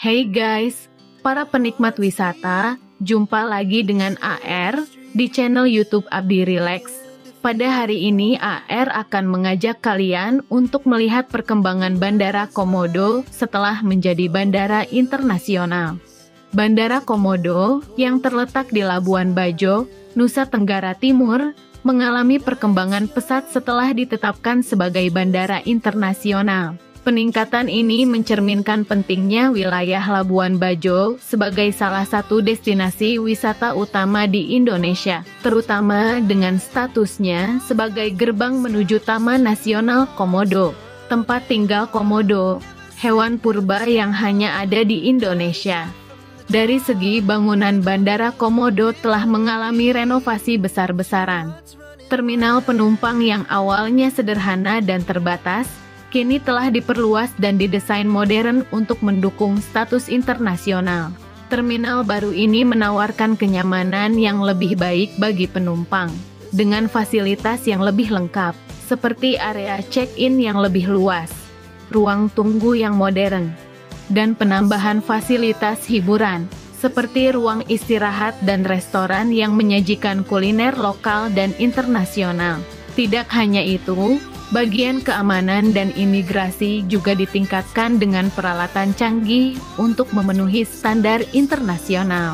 Hey guys, para penikmat wisata, jumpa lagi dengan AR di channel YouTube Abdi Relax. Pada hari ini AR akan mengajak kalian untuk melihat perkembangan Bandara Komodo setelah menjadi bandara internasional. Bandara Komodo yang terletak di Labuan Bajo, Nusa Tenggara Timur, mengalami perkembangan pesat setelah ditetapkan sebagai bandara internasional. Peningkatan ini mencerminkan pentingnya wilayah Labuan Bajo sebagai salah satu destinasi wisata utama di Indonesia, terutama dengan statusnya sebagai gerbang menuju Taman Nasional Komodo, tempat tinggal komodo, hewan purba yang hanya ada di Indonesia. Dari segi bangunan Bandara Komodo telah mengalami renovasi besar-besaran. Terminal penumpang yang awalnya sederhana dan terbatas, kini telah diperluas dan didesain modern untuk mendukung status internasional. Terminal baru ini menawarkan kenyamanan yang lebih baik bagi penumpang, dengan fasilitas yang lebih lengkap, seperti area check-in yang lebih luas, ruang tunggu yang modern, dan penambahan fasilitas hiburan, seperti ruang istirahat dan restoran yang menyajikan kuliner lokal dan internasional. Tidak hanya itu, bagian keamanan dan imigrasi juga ditingkatkan dengan peralatan canggih untuk memenuhi standar internasional.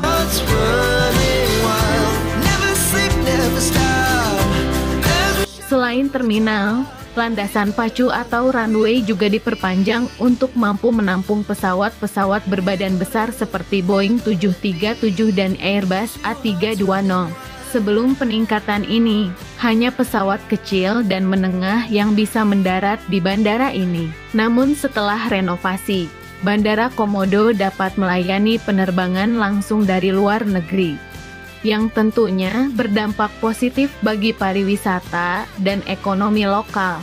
Selain terminal, landasan pacu atau runway juga diperpanjang untuk mampu menampung pesawat-pesawat berbadan besar seperti Boeing 737 dan Airbus A320. Sebelum peningkatan ini, hanya pesawat kecil dan menengah yang bisa mendarat di bandara ini. Namun setelah renovasi, Bandara Komodo dapat melayani penerbangan langsung dari luar negeri, yang tentunya berdampak positif bagi pariwisata dan ekonomi lokal.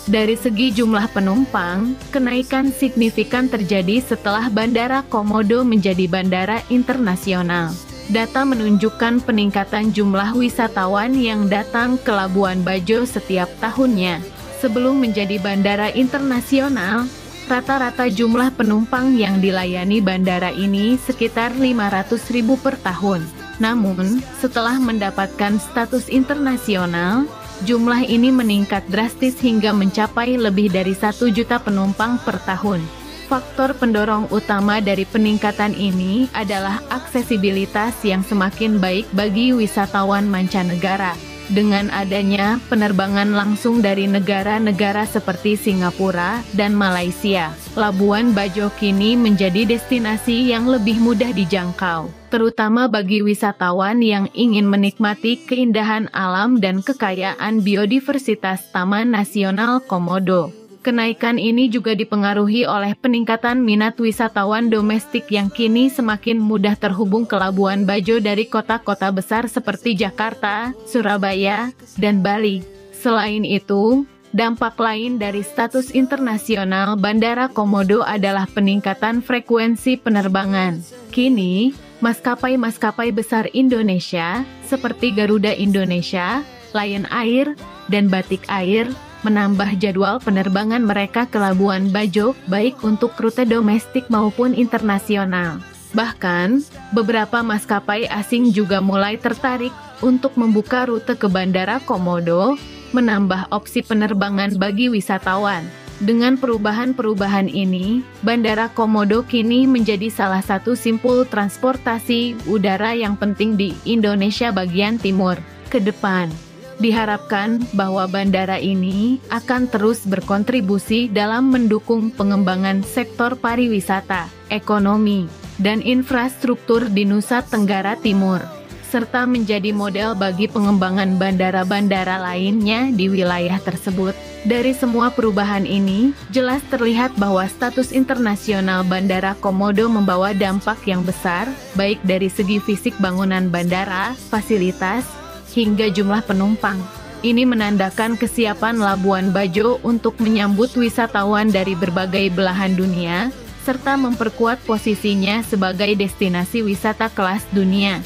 Dari segi jumlah penumpang, kenaikan signifikan terjadi setelah Bandara Komodo menjadi bandara internasional. Data menunjukkan peningkatan jumlah wisatawan yang datang ke Labuan Bajo setiap tahunnya. Sebelum menjadi bandara internasional, rata-rata jumlah penumpang yang dilayani bandara ini sekitar 500.000 per tahun. Namun, setelah mendapatkan status internasional, jumlah ini meningkat drastis hingga mencapai lebih dari 1 juta penumpang per tahun. Faktor pendorong utama dari peningkatan ini adalah aksesibilitas yang semakin baik bagi wisatawan mancanegara. Dengan adanya penerbangan langsung dari negara-negara seperti Singapura dan Malaysia, Labuan Bajo kini menjadi destinasi yang lebih mudah dijangkau, terutama bagi wisatawan yang ingin menikmati keindahan alam dan kekayaan biodiversitas Taman Nasional Komodo. Kenaikan ini juga dipengaruhi oleh peningkatan minat wisatawan domestik yang kini semakin mudah terhubung ke Labuan Bajo dari kota-kota besar seperti Jakarta, Surabaya, dan Bali. Selain itu, dampak lain dari status internasional Bandara Komodo adalah peningkatan frekuensi penerbangan. Kini, maskapai-maskapai besar Indonesia seperti Garuda Indonesia, Lion Air, dan Batik Air menambah jadwal penerbangan mereka ke Labuan Bajo, baik untuk rute domestik maupun internasional. Bahkan, beberapa maskapai asing juga mulai tertarik untuk membuka rute ke Bandara Komodo, menambah opsi penerbangan bagi wisatawan. Dengan perubahan-perubahan ini, Bandara Komodo kini menjadi salah satu simpul transportasi udara yang penting di Indonesia bagian timur. Ke depan, diharapkan bahwa bandara ini akan terus berkontribusi dalam mendukung pengembangan sektor pariwisata, ekonomi, dan infrastruktur di Nusa Tenggara Timur, serta menjadi model bagi pengembangan bandara-bandara lainnya di wilayah tersebut. Dari semua perubahan ini, jelas terlihat bahwa status internasional Bandara Komodo membawa dampak yang besar, baik dari segi fisik bangunan bandara, fasilitas, hingga jumlah penumpang. Ini menandakan kesiapan Labuan Bajo untuk menyambut wisatawan dari berbagai belahan dunia, serta memperkuat posisinya sebagai destinasi wisata kelas dunia.